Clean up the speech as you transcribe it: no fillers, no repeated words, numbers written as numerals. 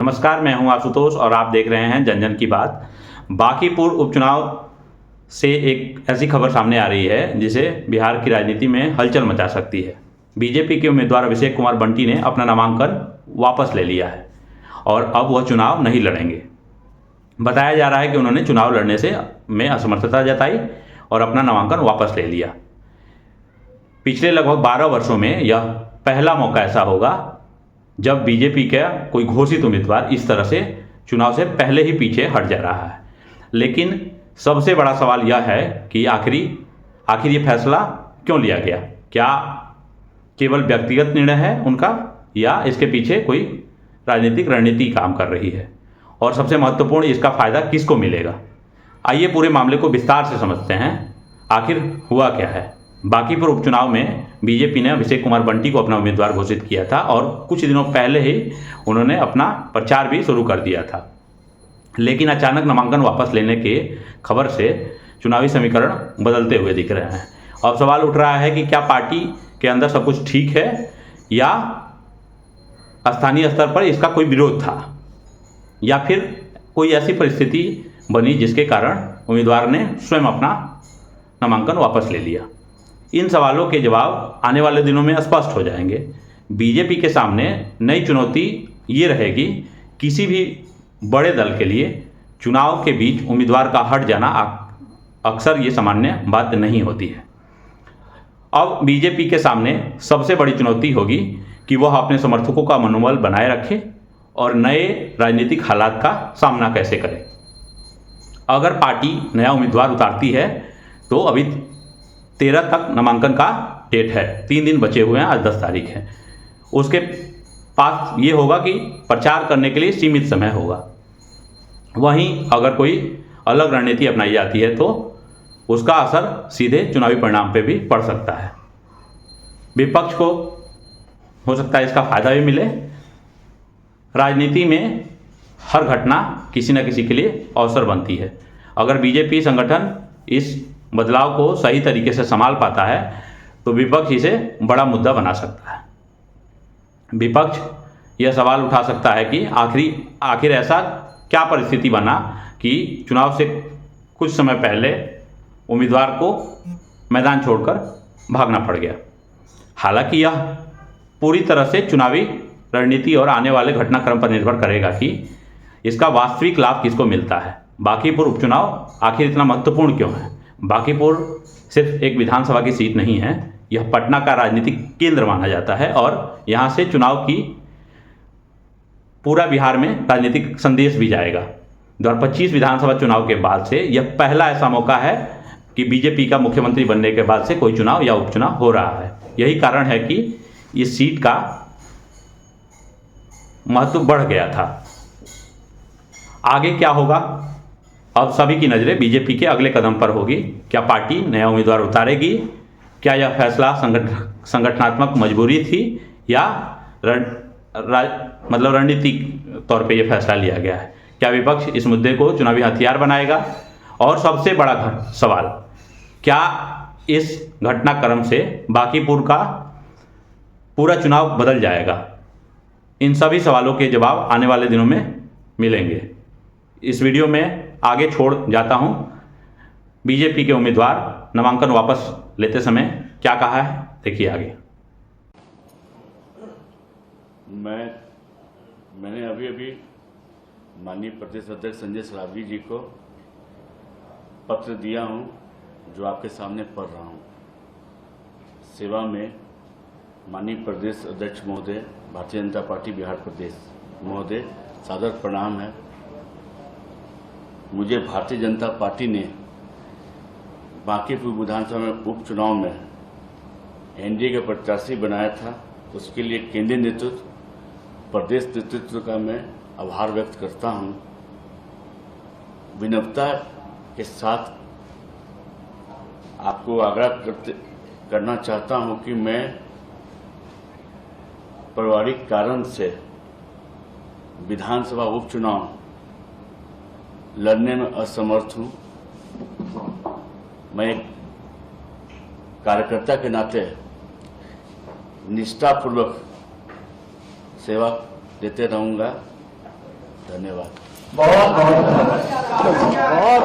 नमस्कार, मैं हूं आशुतोष और आप देख रहे हैं जन जन की बात। बांकीपुर उपचुनाव से एक ऐसी खबर सामने आ रही है जिसे बिहार की राजनीति में हलचल मचा सकती है। बीजेपी के उम्मीदवार अभिषेक कुमार बंटी ने अपना नामांकन वापस ले लिया है और अब वह चुनाव नहीं लड़ेंगे। बताया जा रहा है कि उन्होंने चुनाव लड़ने से में असमर्थता जताई और अपना नामांकन वापस ले लिया। पिछले लगभग 12 वर्षों में यह पहला मौका ऐसा होगा जब बीजेपी का कोई घोषित उम्मीदवार इस तरह से चुनाव से पहले ही पीछे हट जा रहा है। लेकिन सबसे बड़ा सवाल यह है कि आखिर ये फैसला क्यों लिया गया? क्या केवल व्यक्तिगत निर्णय है उनका या इसके पीछे कोई राजनीतिक रणनीति काम कर रही है? और सबसे महत्वपूर्ण, इसका फायदा किसको मिलेगा? आइए पूरे मामले को विस्तार से समझते हैं। आखिर हुआ क्या है? बांकीपुर उपचुनाव में बीजेपी ने अभिषेक कुमार बंटी को अपना उम्मीदवार घोषित किया था और कुछ दिनों पहले ही उन्होंने अपना प्रचार भी शुरू कर दिया था। लेकिन अचानक नामांकन वापस लेने के खबर से चुनावी समीकरण बदलते हुए दिख रहे हैं। अब सवाल उठ रहा है कि क्या पार्टी के अंदर सब कुछ ठीक है या स्थानीय स्तर पर इसका कोई विरोध था, या फिर कोई ऐसी परिस्थिति बनी जिसके कारण उम्मीदवार ने स्वयं अपना नामांकन वापस ले लिया। इन सवालों के जवाब आने वाले दिनों में स्पष्ट हो जाएंगे। बीजेपी के सामने नई चुनौती ये रहेगी, किसी भी बड़े दल के लिए चुनाव के बीच उम्मीदवार का हट जाना अक्सर ये सामान्य बात नहीं होती है। अब बीजेपी के सामने सबसे बड़ी चुनौती होगी कि वह अपने समर्थकों का मनोबल बनाए रखे और नए राजनीतिक हालात का सामना कैसे करे। अगर पार्टी नया उम्मीदवार उतारती है तो अभी 13 तक नामांकन का डेट है, 3 दिन बचे हुए हैं, आज 10 तारीख है। उसके पास ये होगा कि प्रचार करने के लिए सीमित समय होगा। वहीं अगर कोई अलग रणनीति अपनाई जाती है तो उसका असर सीधे चुनावी परिणाम पे भी पड़ सकता है। विपक्ष को हो सकता है इसका फायदा भी मिले। राजनीति में हर घटना किसी न किसी के लिए अवसर बनती है। अगर बीजेपी संगठन इस बदलाव को सही तरीके से संभाल पाता है तो विपक्ष इसे बड़ा मुद्दा बना सकता है। विपक्ष यह सवाल उठा सकता है कि आखिर ऐसा क्या परिस्थिति बना कि चुनाव से कुछ समय पहले उम्मीदवार को मैदान छोड़कर भागना पड़ गया। हालांकि यह पूरी तरह से चुनावी रणनीति और आने वाले घटनाक्रम पर निर्भर करेगा कि इसका वास्तविक लाभ किसको मिलता है। बांकीपुर उपचुनाव आखिर इतना महत्वपूर्ण क्यों है? बांकीपुर सिर्फ एक विधानसभा की सीट नहीं है, यह पटना का राजनीतिक केंद्र माना जाता है और यहाँ से चुनाव की पूरा बिहार में राजनीतिक संदेश भी जाएगा। 2025 विधानसभा चुनाव के बाद से यह पहला ऐसा मौका है कि बीजेपी का मुख्यमंत्री बनने के बाद से कोई चुनाव या उपचुनाव हो रहा है। यही कारण है कि इस सीट का महत्व बढ़ गया था। आगे क्या होगा? अब सभी की नज़रें बीजेपी के अगले कदम पर होगी। क्या पार्टी नया उम्मीदवार उतारेगी? क्या यह फैसला संगठनात्मक मजबूरी थी या रणनीतिक तौर पे यह फैसला लिया गया है? क्या विपक्ष इस मुद्दे को चुनावी हथियार बनाएगा? और सबसे बड़ा सवाल, क्या इस घटनाक्रम से बांकीपुर का पूरा चुनाव बदल जाएगा? इन सभी सवालों के जवाब आने वाले दिनों में मिलेंगे। इस वीडियो में आगे छोड़ जाता हूं। बीजेपी के उम्मीदवार नामांकन वापस लेते समय क्या कहा है, देखिए आगे। मैंने अभी माननीय प्रदेश अध्यक्ष संजय सरावगी जी को पत्र दिया हूं, जो आपके सामने पढ़ रहा हूं। सेवा में माननीय प्रदेश अध्यक्ष महोदय, भारतीय जनता पार्टी बिहार प्रदेश महोदय, सादर प्रणाम है। मुझे भारतीय जनता पार्टी ने बांकीपुर विधानसभा में उपचुनाव में एनडीए के प्रत्याशी बनाया था। उसके लिए केंद्रीय नेतृत्व, प्रदेश नेतृत्व का मैं आभार व्यक्त करता हूं। विनम्रता के साथ आपको आग्रह करना चाहता हूं कि मैं पारिवारिक कारण से विधानसभा उपचुनाव लड़ने में असमर्थ हूं। मैं एक कार्यकर्ता के नाते निष्ठापूर्वक सेवा देते रहूंगा। धन्यवाद। बहुत बहुत